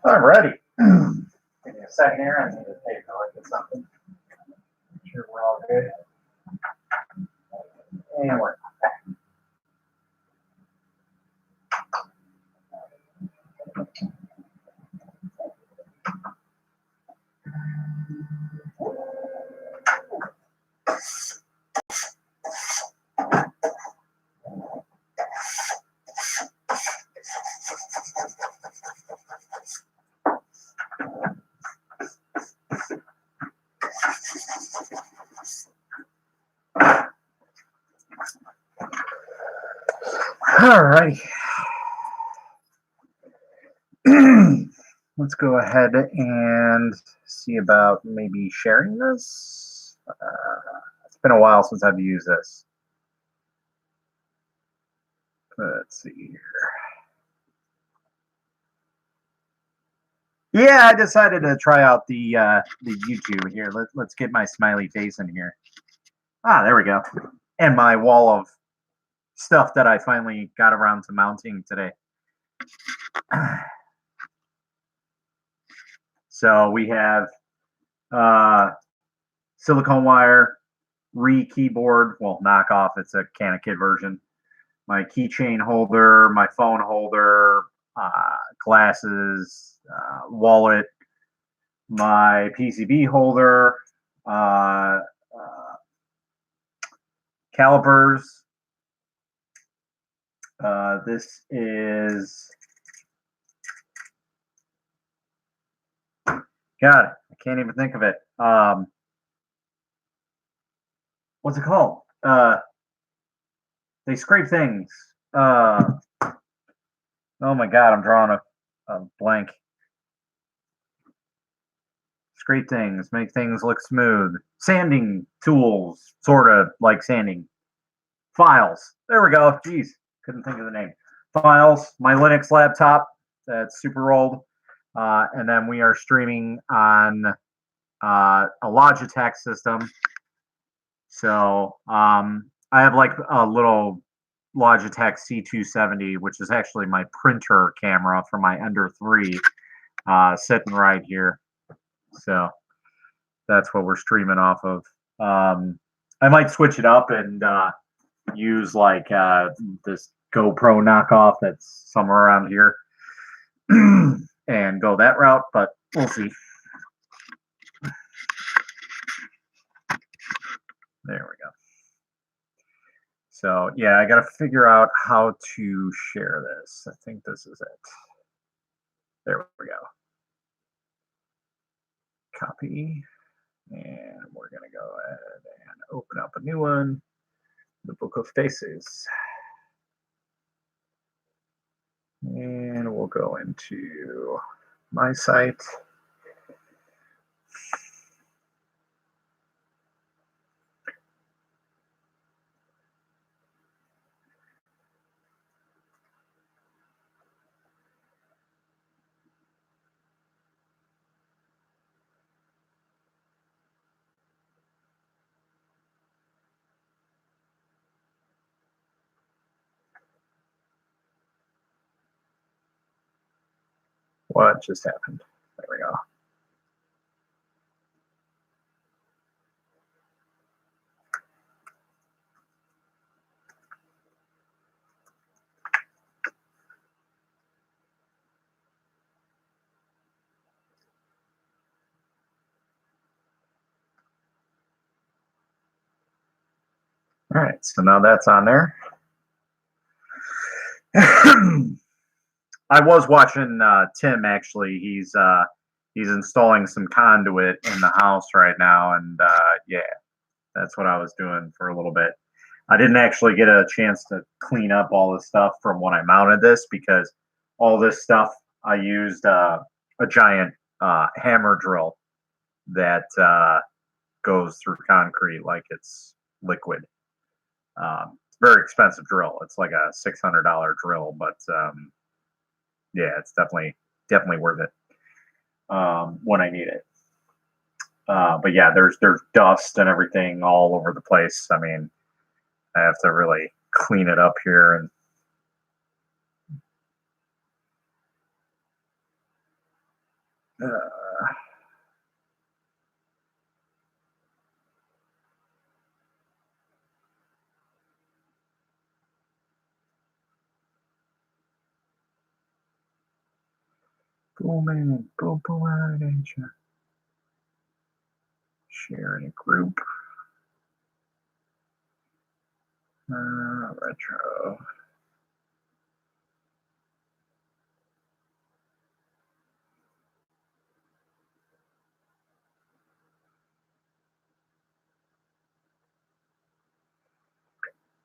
Alrighty. Give me a second here. I need to take a look at something. Make sure we're all good. And we're back. All right. Let's go ahead and see about maybe sharing this. It's been a while since I've used this. Let's see here. Yeah, I decided to try out the YouTube here. Let's get my smiley face in here. Ah, there we go. And my wall of stuff that I finally got around to mounting today. So we have silicone wire, keyboard, well, knockoff, it's a Canakid version. My keychain holder, my phone holder, glasses, wallet, my PCB holder, calipers. This is, God, I can't even think of it. What's it called? They scrape things. Oh my God, I'm drawing a blank. Scrape things, make things look smooth. Sanding tools, sort of like sanding. Files. There we go. Jeez, couldn't think of the name. Files. My Linux laptop. That's super old. And then we are streaming on a Logitech system. So I have like a little Logitech C270, which is actually my printer camera for my Ender 3, sitting right here. So that's what we're streaming off of. I might switch it up and use like this GoPro knockoff that's somewhere around here and go that route, but we'll see. There we go. So yeah, I got to figure out how to share this. I think this is it. There we go. Copy. And we're going to go ahead and open up a new one. The Book of Faces. And we'll go into my site. What just happened? There we go. All right, so now that's on there. I was watching Tim actually. He's installing some conduit in the house right now, and yeah, that's what I was doing for a little bit. I didn't actually get a chance to clean up all this stuff from when I mounted this because all this stuff I used a giant hammer drill that goes through concrete like it's liquid. Very expensive drill. It's like a $600 drill, but yeah, it's definitely worth it when I need it. But yeah, there's dust and everything all over the place. I mean, I have to really clean it up here, and booming, boom, boom, right at you. Share in a group. Retro.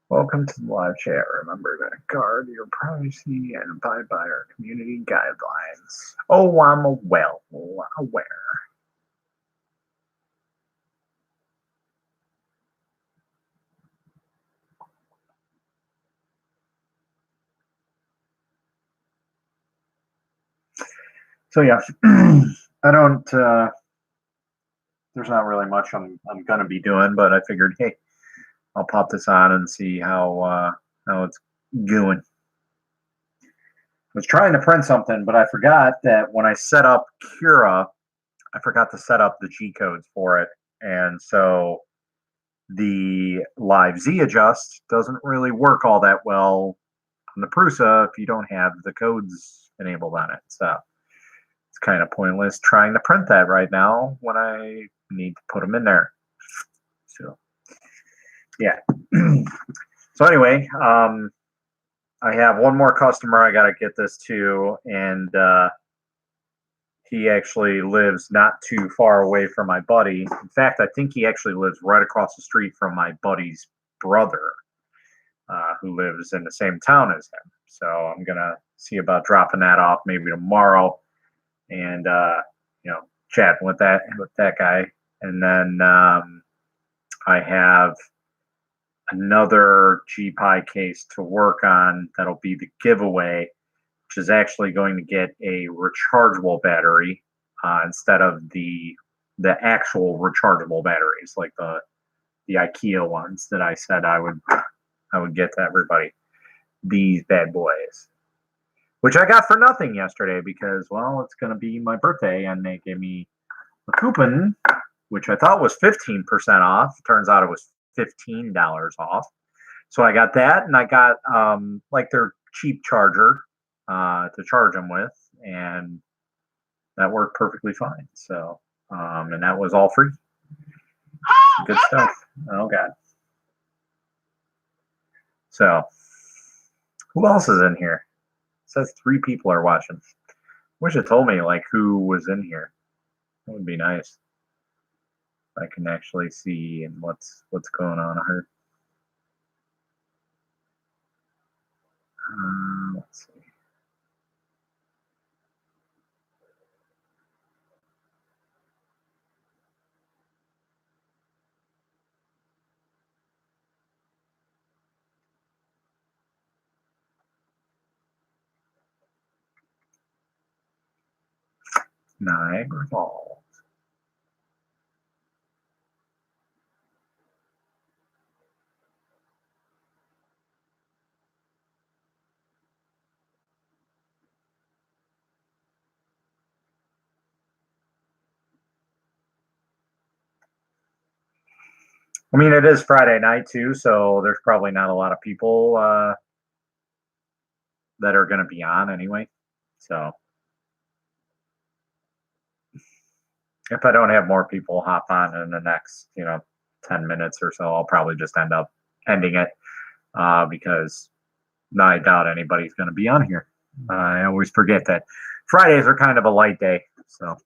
Welcome to the live chat. Remember to guard your privacy and abide by our community guidelines. Oh, I'm well aware. So yeah, I don't. There's not really much I'm gonna be doing, but I figured, hey, I'll pop this on and see how it's going. I was trying to print something, but I forgot that when I set up Cura, I forgot to set up the G codes for it, and so the live Z adjust doesn't really work all that well on the Prusa if you don't have the codes enabled on it. So it's kind of pointless trying to print that right now when I need to put them in there. So yeah. So anyway, I have one more customer I got to get this to, and he actually lives not too far away from my buddy. In fact, I think he actually lives right across the street from my buddy's brother, who lives in the same town as him. So I'm gonna see about dropping that off maybe tomorrow, and chatting with that guy. And then I have another GPI case to work on that'll be the giveaway, which is actually going to get a rechargeable battery instead of the actual rechargeable batteries like the IKEA ones that I said I would get to everybody. These bad boys, which I got for nothing yesterday because, well, it's going to be my birthday and they gave me a coupon, which I thought was 15% off. Turns out it was $15 off. So I got that, and I got like their cheap charger to charge them with, and that worked perfectly fine. So, and that was all free. Good stuff. Oh God. So, who else is in here? It says 3 people are watching. Wish it told me like who was in here. That would be nice. If I can actually see and what's going on here. Let's see. Niagara Falls. I mean, it is Friday night too, so there's probably not a lot of people that are going to be on anyway. So if I don't have more people hop on in the next, 10 minutes or so, I'll probably just end up ending it because I doubt anybody's going to be on here. I always forget that Fridays are kind of a light day. So.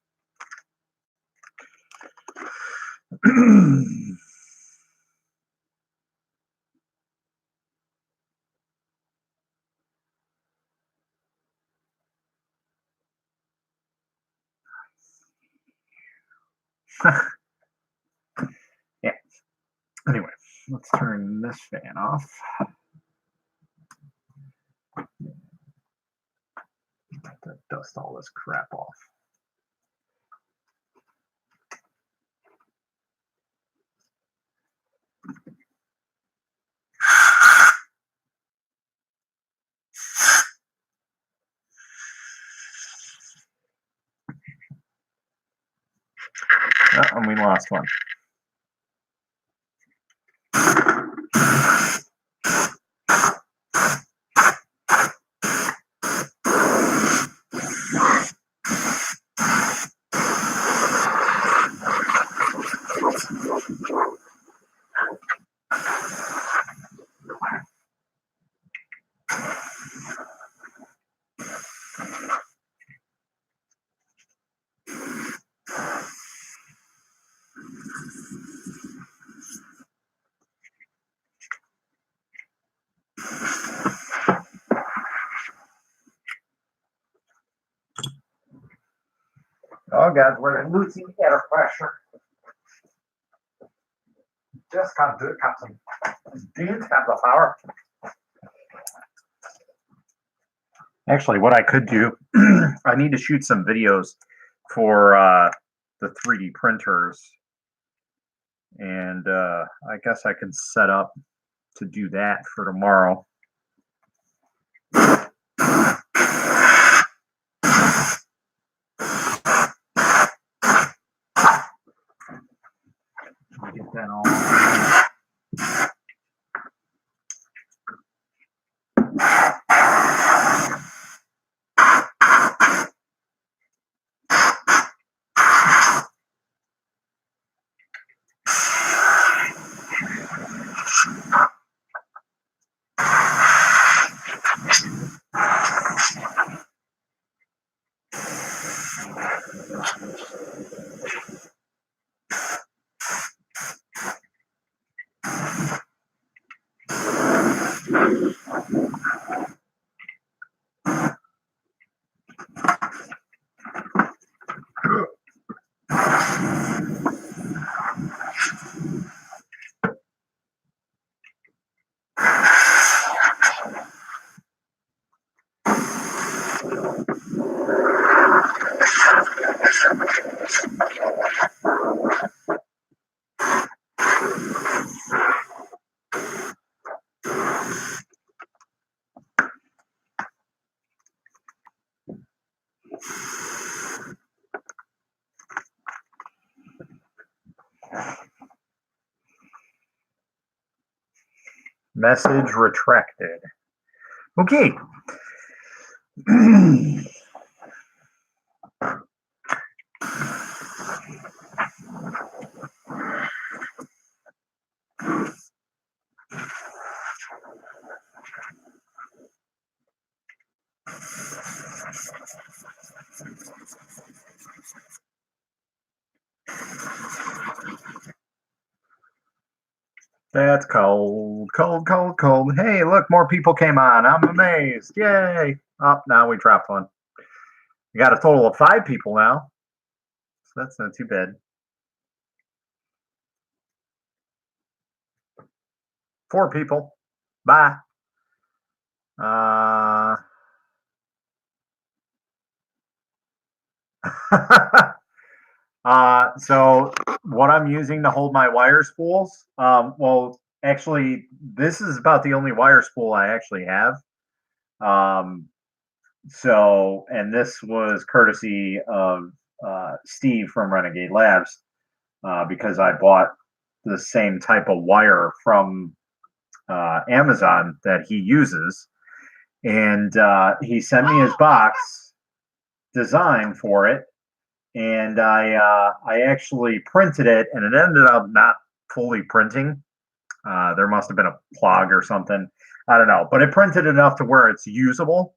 Yeah. Anyway, let's turn this fan off. To dust all this crap off. Oh, and we lost one. Oh God, we're losing air pressure. Just can't do it, Captain. Do you have the power? Actually, what I could do, I need to shoot some videos for the 3D printers, and I guess I can set up to do that for tomorrow. Get that all. Message retracted. Okay. That's cold, cold, cold, cold. Hey, look, more people came on. I'm amazed. Yay. Oh, now we dropped one. We got a total of 5 people now. So that's not too bad. 4 people. Bye. So what I'm using to hold my wire spools, well, actually, this is about the only wire spool I actually have. So, and this was courtesy of Steve from Renegade Labs, because I bought the same type of wire from Amazon that he uses, and he sent me his box design for it, and I actually printed it, and it ended up not fully printing. There must have been a plug or something. I don't know, but it printed enough to where it's usable.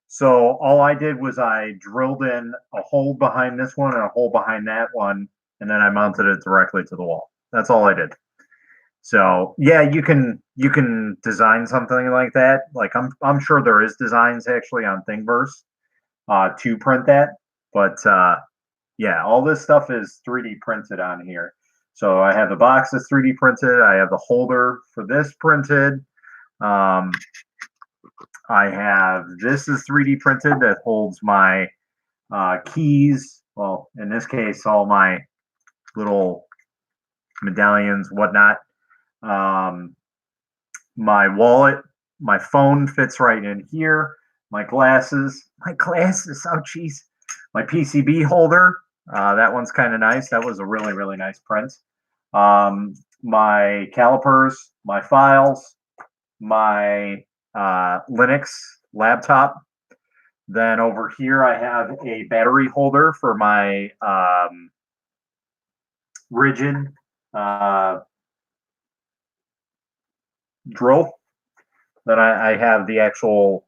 So all I did was I drilled in a hole behind this one and a hole behind that one, and then I mounted it directly to the wall. That's all I did. So yeah, you can design something like that. Like I'm sure there is designs actually on Thingiverse to print that, but yeah, all this stuff is 3D printed on here. So I have the box that's 3D printed. I have the holder for this printed. I have this is 3D printed that holds my keys. Well, in this case, all my little medallions, whatnot. My wallet, my phone fits right in here. My glasses, oh jeez. My PCB holder, that one's kind of nice. That was a really, really nice print. My calipers, my files, my Linux laptop. Then over here, I have a battery holder for my rigid drill. Then I have the actual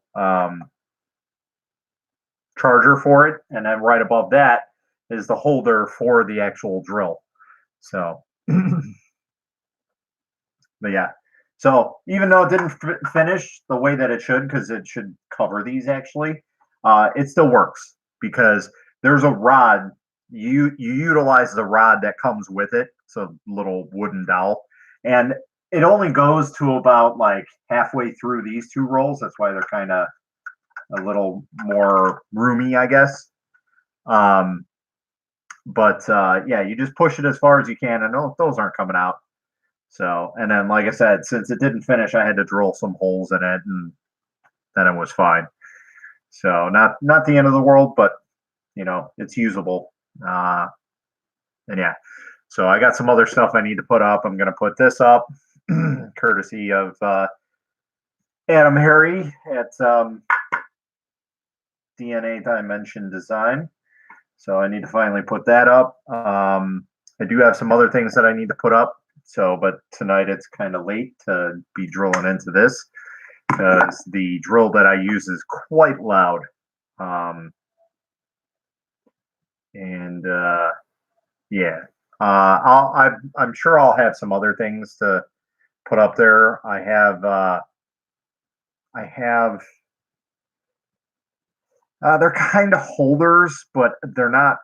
charger for it, and then right above that is the holder for the actual drill. So, but yeah. So even though it didn't finish the way that it should, because it should cover these actually, it still works because there's a rod you utilize the rod that comes with it, so little wooden dowel, and it only goes to about like halfway through these two rolls. That's why they're kind of a little more roomy, I guess. Um, but yeah, you just push it as far as you can, and those aren't coming out. So, and then like I said, since it didn't finish, I had to drill some holes in it, and then it was fine. So not the end of the world, but it's usable. And yeah, so I got some other stuff I need to put up. I'm going to put this up, courtesy of Adam Harry at DNA Dimension Design. So I need to finally put that up. I do have some other things that I need to put up. So, but tonight it's kind of late to be drilling into this because the drill that I use is quite loud. And yeah, I'm sure I'll have some other things to put up there. I have they're kind of holders, but they're not.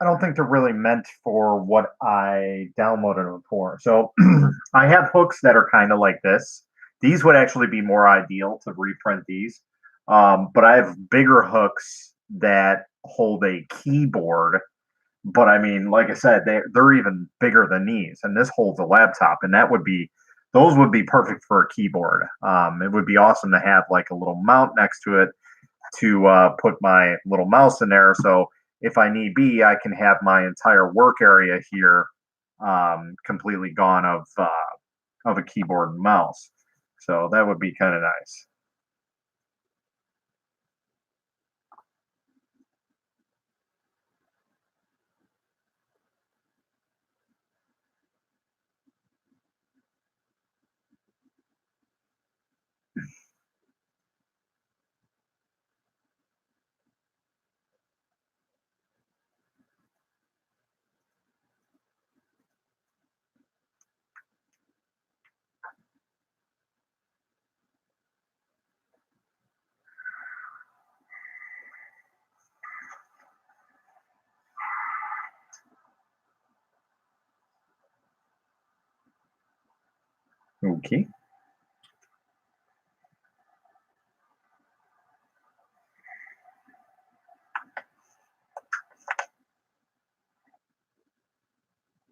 I don't think they're really meant for what I downloaded them for. So I have hooks that are kind of like this. These would actually be more ideal to reprint these. But I have bigger hooks that hold a keyboard. But I mean, like I said, they're even bigger than these, and this holds a laptop, and those would be perfect for a keyboard. It would be awesome to have like a little mount next to it to put my little mouse in there. So if I need be, I can have my entire work area here completely gone of a keyboard and mouse. So that would be kind of nice. Okay.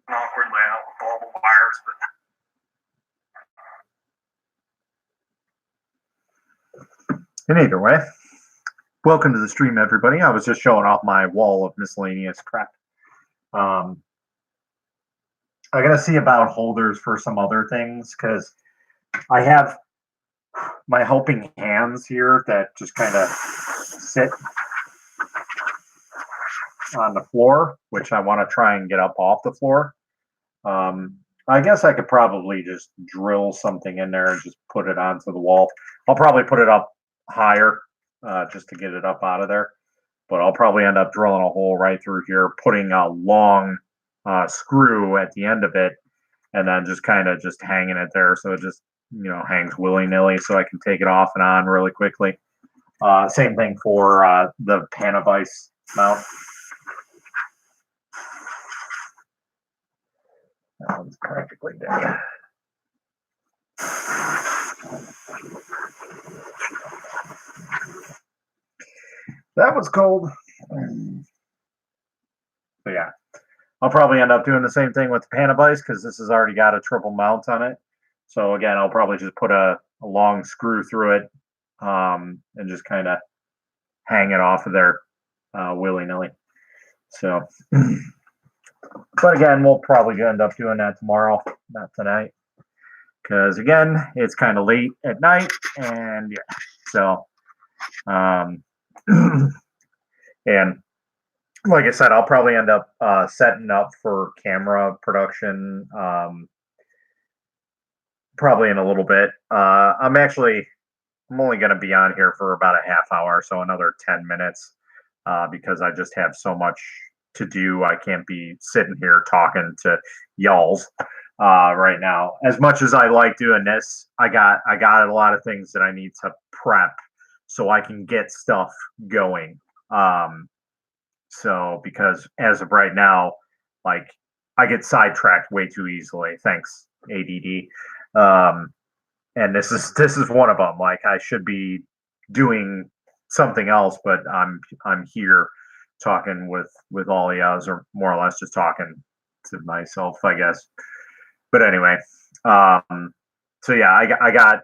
Awkward layout with all the wires, but in either way, welcome to the stream, everybody. I was just showing off my wall of miscellaneous crap. I gotta see about holders for some other things because I have my helping hands here that just kind of sit on the floor, which I want to try and get up off the floor. I guess I could probably just drill something in there and just put it onto the wall. I'll probably put it up higher just to get it up out of there. But I'll probably end up drilling a hole right through here, putting a long screw at the end of it, and then just kind of just hanging it there so it just hangs willy-nilly so I can take it off and on really quickly. Same thing for the Panavice mount. That one's practically dead. That was cold. But yeah, I'll probably end up doing the same thing with the Panavice because this has already got a triple mount on it. So again, I'll probably just put a long screw through it and just kind of hang it off of there willy-nilly. So, but again, we'll probably end up doing that tomorrow, not tonight. Because again, it's kind of late at night, and yeah, so and like I said, I'll probably end up setting up for camera production probably in a little bit. I'm only going to be on here for about a half hour, so another 10 minutes because I just have so much to do. I can't be sitting here talking to y'alls right now. As much as I like doing this, I got a lot of things that I need to prep so I can get stuff going. So because as of right now, like I get sidetracked way too easily. Thanks, ADD. And this is one of them. Like I should be doing something else, but I'm here talking with all y'all, or more or less just talking to myself, I guess. But anyway, um, so yeah, I got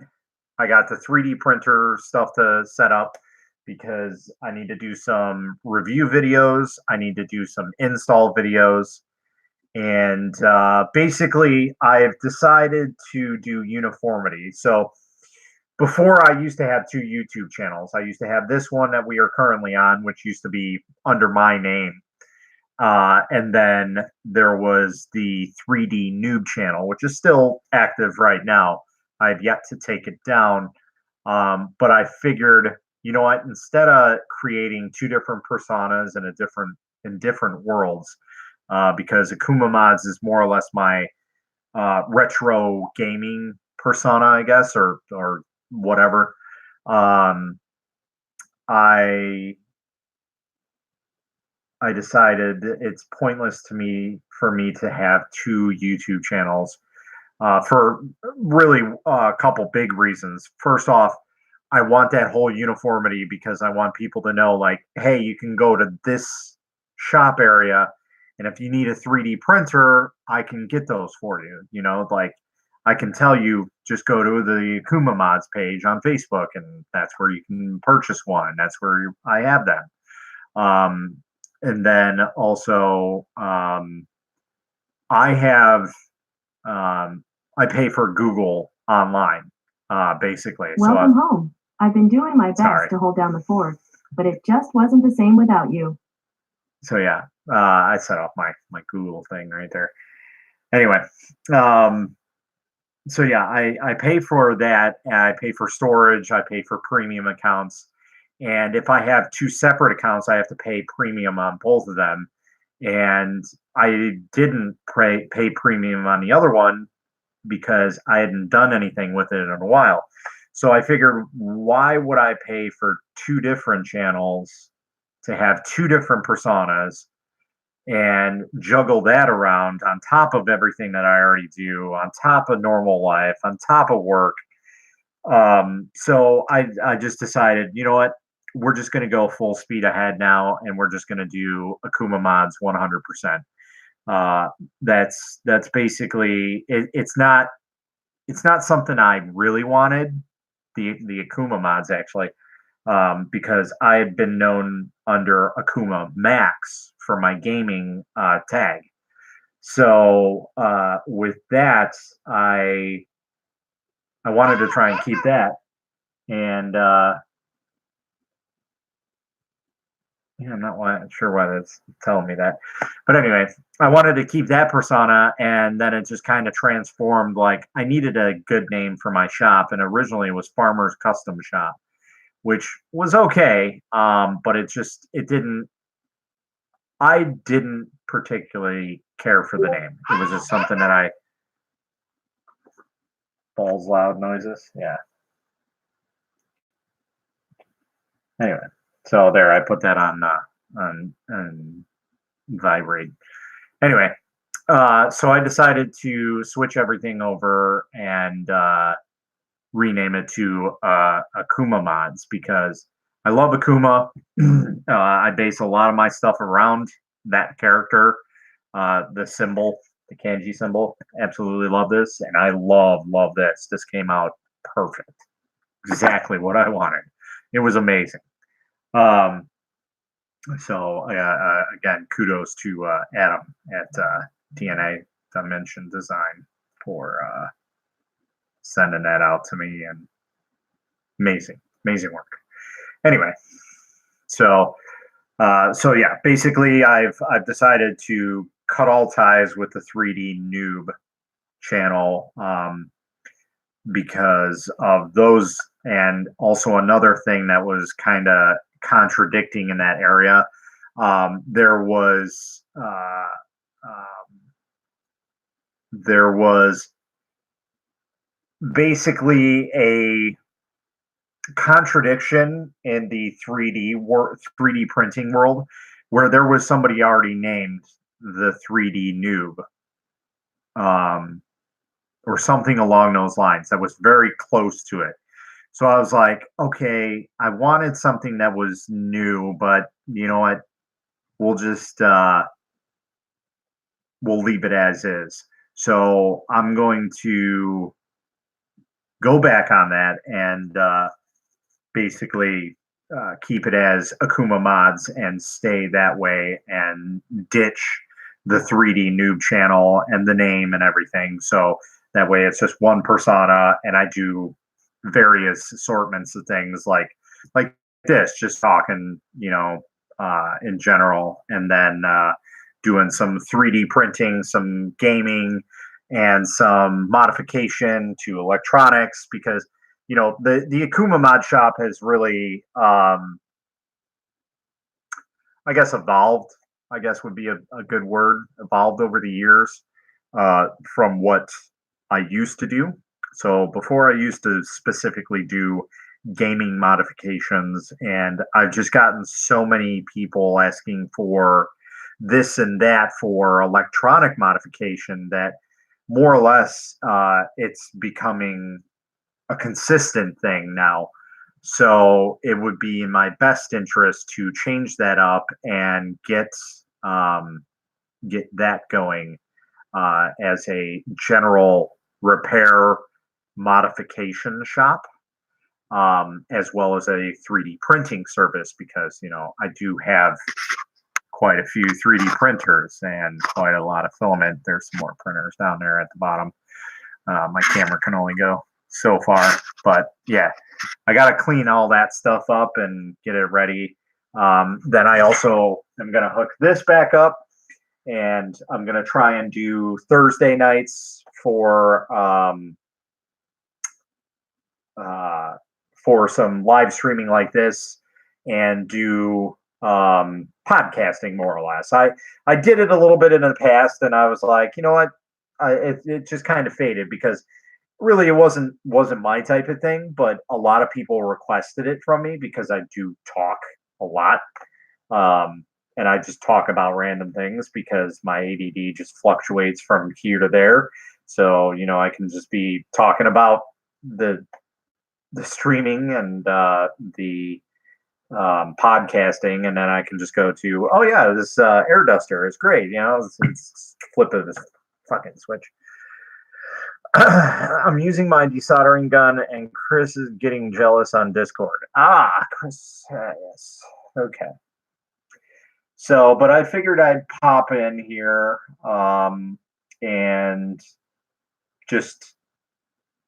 the 3D printer stuff to set up because I need to do some review videos. I need to do some install videos. And basically, I've decided to do uniformity. So before, I used to have two YouTube channels. I used to have this one that we are currently on, which used to be under my name. And then there was the 3D Noob channel, which is still active right now. I've yet to take it down. But I figured, you know what, instead of creating two different personas in different worlds, because Akuma Mods is more or less my retro gaming persona, I guess, or whatever. Um, I I decided it's pointless to me for me to have two YouTube channels for really a couple big reasons. First off, I want that whole uniformity because I want people to know, like, hey, you can go to this shop area, and if you need a 3D printer, I can get those for you. You know, like I can tell you, just go to the Akuma Mods page on Facebook, and that's where you can purchase one. That's where I have them. And then also, I have I pay for Google online, basically. Welcome home. I've been doing my best to hold down the fort, but it just wasn't the same without you. So yeah, I set off my Google thing right there. Anyway, um, so yeah, I pay for that. And I pay for storage. I pay for premium accounts, and if I have two separate accounts, I have to pay premium on both of them. And I didn't pay premium on the other one because I hadn't done anything with it in a while. So I figured, why would I pay for two different channels to have two different personas and juggle that around on top of everything that I already do, on top of normal life, on top of work? So I just decided, you know what? We're just going to go full speed ahead now, and we're just going to do Akuma Mods 100%. Uh, that's basically it, it's not something I really wanted, the Akuma Mods actually, because I had been known under Akuma Max for my gaming tag. So with that, I wanted to try and keep that, and yeah, I'm not sure why that's telling me that, but anyway, I wanted to keep that persona, and then it just kind of transformed. Like I needed a good name for my shop, and originally it was Farmer's Custom Shop, which was okay, but I didn't particularly care for the name. It was just something that I balls loud noises. Yeah. Anyway, so there, I put that on vibrate. Anyway, so I decided to switch everything over and rename it to Akuma Mods because I love Akuma. I base a lot of my stuff around that character, the symbol, the kanji symbol. Absolutely love this, and I love this. This came out perfect, exactly what I wanted. It was amazing. Um, so again, kudos to Adam at DNA Dimension Design for sending that out to me, and amazing work. Anyway, so so yeah, basically I've decided to cut all ties with the 3D Noob channel, because of those, and also another thing that was kind of contradicting in that area. There was basically a contradiction in the 3D printing world, where there was somebody already named the 3D noob, or something along those lines that was very close to it. So I was like, okay, I wanted something that was new, but you know what? We'll just we'll leave it as is. So I'm going to go back on that and basically keep it as Akuma Mods and stay that way and ditch the 3D noob channel and the name and everything. So that way it's just one persona and I do various assortments of things like this, just talking, in general, and then doing some 3D printing, some gaming, and some modification to electronics because the Akuma Mod Shop has really I guess evolved, I guess would be a good word, evolved over the years from what I used to do. So before I used to specifically do gaming modifications, and I've just gotten so many people asking for this and that for electronic modification that more or less it's becoming a consistent thing now. So it would be in my best interest to change that up and get that going as a general repair modification shop, as well as a 3D printing service because I do have quite a few 3D printers and quite a lot of filament. There's some more printers down there at the bottom. My camera can only go so far, but yeah, I got to clean all that stuff up and get it ready. Then I also am going to hook this back up, and I'm going to try and do Thursday nights for some live streaming like this, and do podcasting more or less. I did it a little bit in the past, and I was like, you know what, it just kind of faded because really it wasn't my type of thing, but a lot of people requested it from me because I do talk a lot. And I just talk about random things because my ADD just fluctuates from here to there. So, I can just be talking about the streaming and the podcasting, and then I can just go to, oh yeah, this air duster is great. It's flip of this fucking switch. I'm using my desoldering gun, and Chris is getting jealous on Discord. Chris, yes, okay. So, but I figured I'd pop in here and just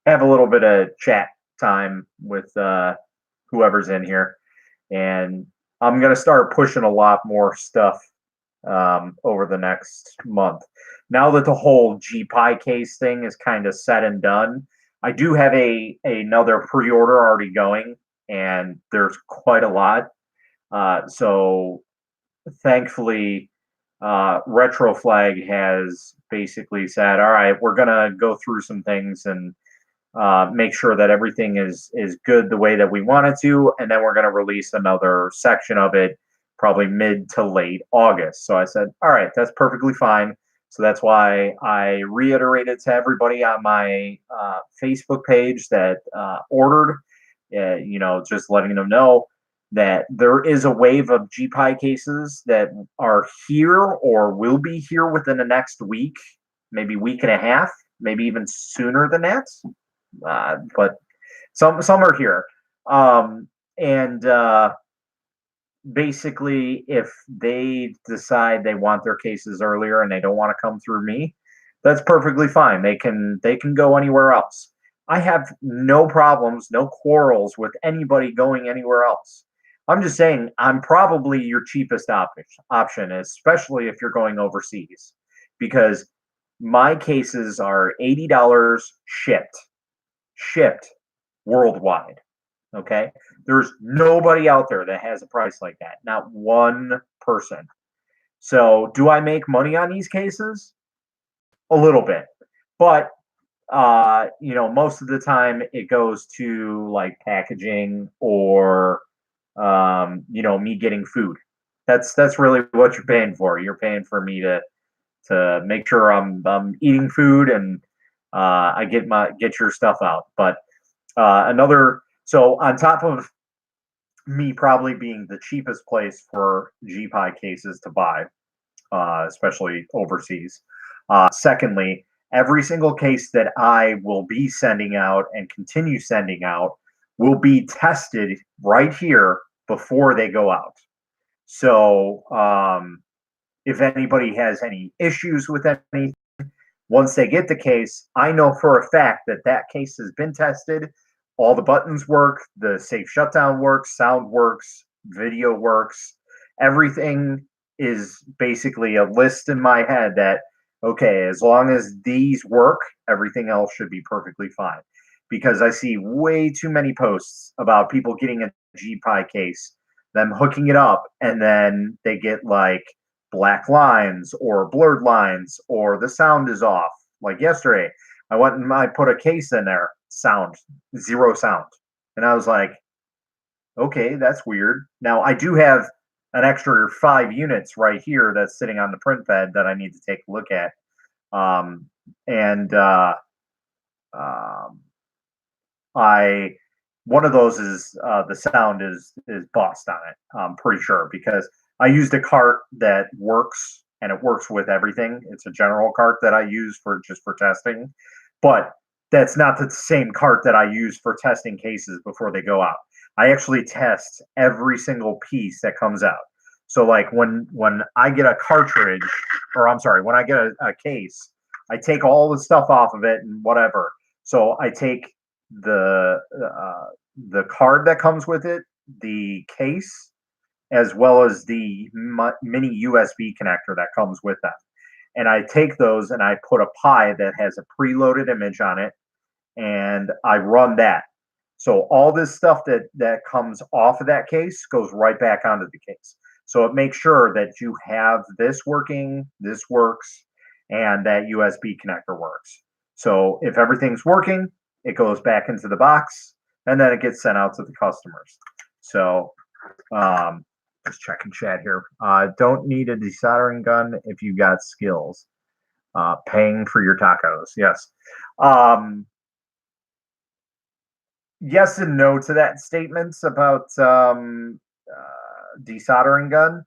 have a little bit of chat time with whoever's in here, and I'm gonna start pushing a lot more stuff over the next month. Now that the whole GPI case thing is kind of said and done, I do have another pre-order already going, and there's quite a lot. So thankfully, Retro Flag has basically said, all right, we're gonna go through some things and make sure that everything is good the way that we want it to, and then we're gonna release another section of it probably mid to late August. So I said, all right, that's perfectly fine. So that's why I reiterated to everybody on my Facebook page that ordered, just letting them know that there is a wave of GPI cases that are here or will be here within the next week, maybe week and a half, maybe even sooner than that. But some are here. And basically, if they decide they want their cases earlier and they don't want to come through me, that's perfectly fine. They can go anywhere else. I have no problems, no quarrels with anybody going anywhere else. I'm just saying I'm probably your cheapest option, especially if you're going overseas, because my cases are $80 shipped worldwide. Okay. There's nobody out there that has a price like that. Not one person. So do I make money on these cases? A little bit. But most of the time it goes to like packaging or me getting food. That's really what you're paying for. You're paying for me to make sure I'm eating food and I get your stuff out. But another so on top of me probably being the cheapest place for GPI cases to buy, especially overseas. Secondly, every single case that I will be sending out and continue sending out will be tested right here before they go out. So if anybody has any issues with anything, once they get the case, I know for a fact that that case has been tested. All the buttons work, the safe shutdown works, sound works, video works. Everything is basically a list in my head that, okay, as long as these work, everything else should be perfectly fine. Because I see way too many posts about people getting a GPI case, them hooking it up, and then they get like black lines or blurred lines or the sound is off. Like yesterday, I went and I put a case in there, sound, zero sound. And I was like, okay, that's weird. Now I do have an extra 5 units right here that's sitting on the print bed that I need to take a look at. And um, I one of those is the sound is bust on it. I'm pretty sure because I used a cart that works and it works with everything. It's a general cart that I use for just for testing, but that's not the same cart that I use for testing cases before they go out. I actually test every single piece that comes out. So like when I get a cartridge, or I'm sorry, when I get a case, I take all the stuff off of it and whatever. So I take the card that comes with it, the case, as well as the mini USB connector that comes with them. And I take those and I put a Pi that has a preloaded image on it, and I run that. So all this stuff that comes off of that case goes right back onto the case. So it makes sure that you have this working, this works, and that USB connector works. So if everything's working, it goes back into the box, and then it gets sent out to the customers. So just checking chat here. Don't need a desoldering gun if you got skills. Paying for your tacos. Yes. Yes and no to that statement about desoldering gun.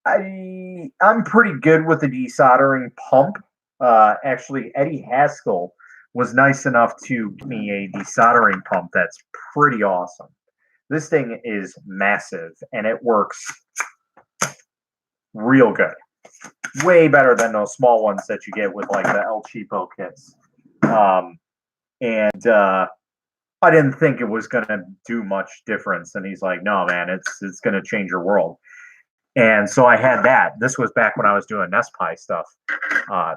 I'm pretty good with the desoldering pump. Actually, Eddie Haskell was nice enough to give me a desoldering pump that's pretty awesome. This thing is massive and it works real good. Way better than those small ones that you get with like the El Cheapo kits. And I didn't think it was going to do much difference. And he's like, no, man, it's going to change your world. And so I had that. This was back when I was doing NestPi stuff,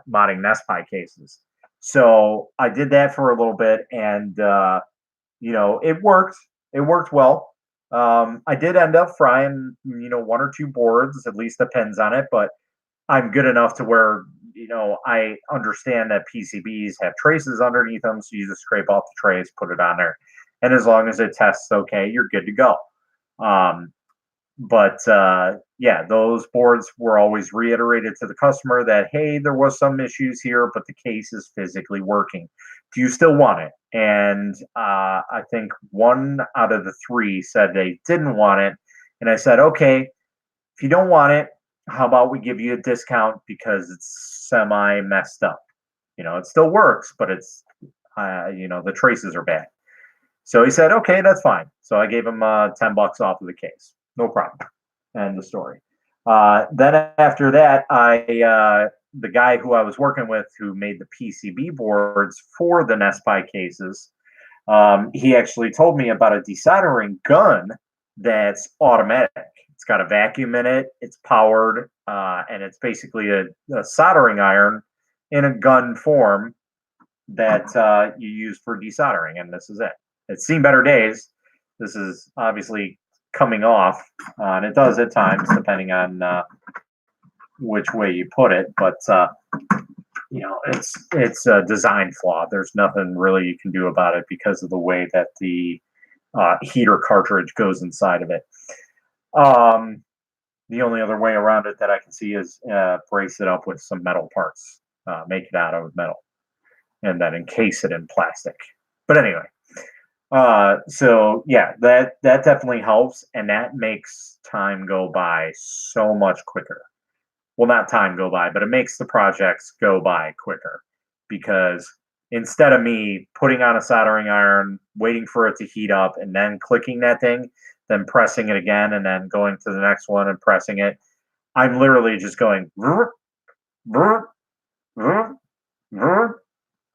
modding NestPi cases. So I did that for a little bit, and it worked. It worked well. I did end up frying, one or two boards, at least the pins on it, but I'm good enough to where, I understand that PCBs have traces underneath them, so you just scrape off the trays, put it on there, and as long as it tests okay, you're good to go. But yeah, those boards were always reiterated to the customer that, hey, there was some issues here, but the case is physically working. Do you still want it? And I think 1 out of the 3 said they didn't want it. And I said, okay, if you don't want it, how about we give you a discount because it's semi messed up? It still works, but it's, the traces are bad. So he said, okay, that's fine. So I gave him $10 off of the case. No problem. End the story. Then after that, the guy who I was working with who made the PCB boards for the NestPi cases, he actually told me about a desoldering gun that's automatic. It's got a vacuum in it, it's powered, and it's basically a soldering iron in a gun form that you use for desoldering, and this is it. It's seen better days. This is obviously coming off, and it does at times, depending on which way you put it. But it's a design flaw. There's nothing really you can do about it because of the way that the heater cartridge goes inside of it. Um, the only other way around it that I can see is brace it up with some metal parts, make it out of metal, and then encase it in plastic. But anyway, so yeah, that definitely helps, and that makes time go by so much quicker. Well, not time go by, but it makes the projects go by quicker because instead of me putting on a soldering iron, waiting for it to heat up, and then clicking that thing, then pressing it again, and then going to the next one and pressing it, I'm literally just going "Vrr, vrr, vrr, vrr,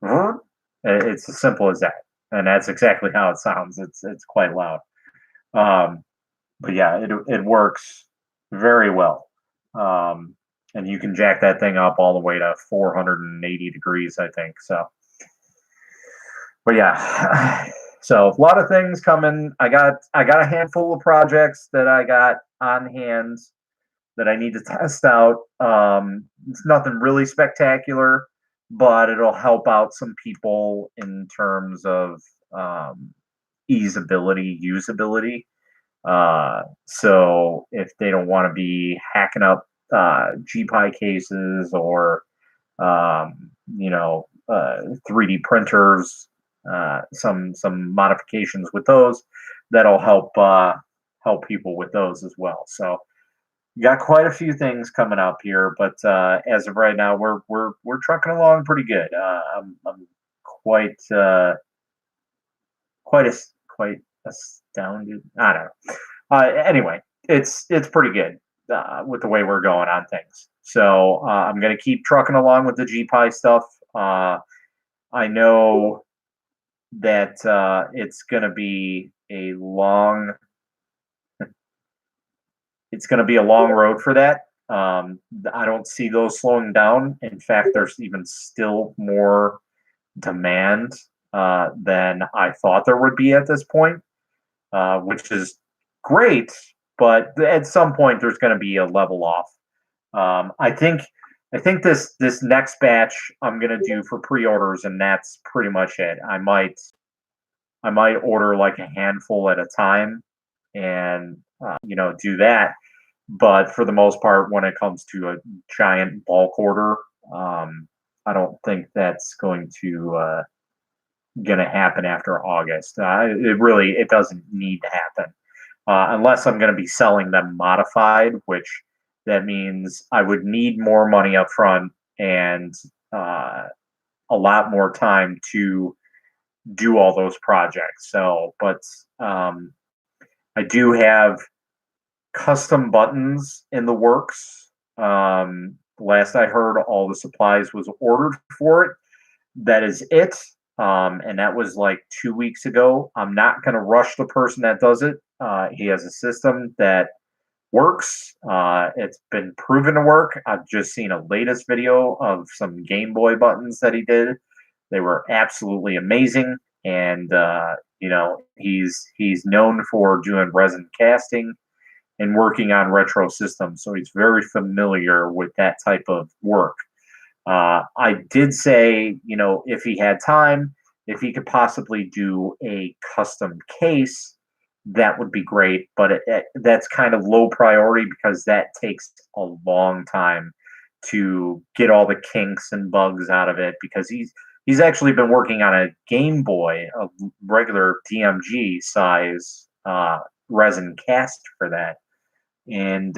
vrr." It's as simple as that, and that's exactly how it sounds. It's quite loud. Um, but yeah, it works very well. Um, and you can jack that thing up all the way to 480 degrees, I think. So, but yeah, so a lot of things coming. I got a handful of projects that I got on hand that I need to test out. It's nothing really spectacular, but it'll help out some people in terms of um, easeability, usability. So if they don't want to be hacking up GPI cases or you know 3D printers, some modifications with those that'll help people with those as well. So got quite a few things coming up here, but as of right now, we're trucking along pretty good. I'm quite quite astounded. I don't know. Anyway, it's pretty good with the way we're going on things. So I'm gonna keep trucking along with the GPI stuff. I know that it's gonna be a long it's gonna be a long road for that. I don't see those slowing down. In fact, there's even still more demand than I thought there would be at this point, which is great. But at some point, there's going to be a level off. I think this next batch I'm going to do for pre-orders, and that's pretty much it. I might order like a handful at a time, and do that. But for the most part, when it comes to a giant bulk order, I don't think that's going to happen after August. It doesn't need to happen unless I'm going to be selling them modified, which that means I would need more money up front and a lot more time to do all those projects. So, but I do have custom buttons in the works. Last I heard, all the supplies was ordered for it. That is it. And that was like 2 weeks ago. I'm not going to rush the person that does it. He has a system that works. It's been proven to work. I've just seen a latest video of some Game Boy buttons that he did. They were absolutely amazing. And he's known for doing resin casting and working on retro systems, so he's very familiar with that type of work. I did say, if he had time, if he could possibly do a custom case, that would be great. But that's kind of low priority because that takes a long time to get all the kinks and bugs out of it. Because he's actually been working on a Game Boy, a regular DMG size resin cast for that, and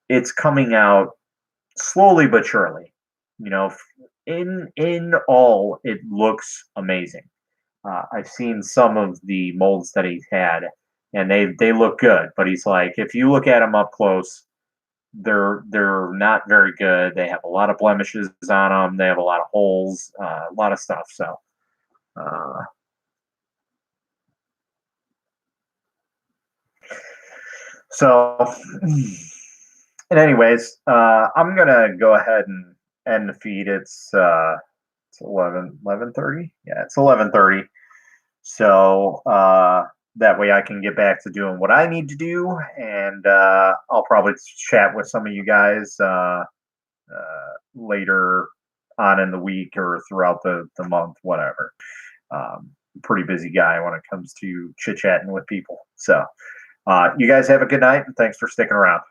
it's coming out slowly but surely. You know, in all, it looks amazing. I've seen some of the molds that he's had, and they look good. But he's like, if you look at them up close, they're not very good. They have a lot of blemishes on them. They have a lot of holes, a lot of stuff. So. Uh, so, and anyways, I'm gonna go ahead and end the feed. It's 11:30. Yeah, it's 11:30. So that way I can get back to doing what I need to do, and I'll probably chat with some of you guys later on in the week or throughout the month, whatever. Pretty busy guy when it comes to chit chatting with people. So, You guys have a good night, and thanks for sticking around.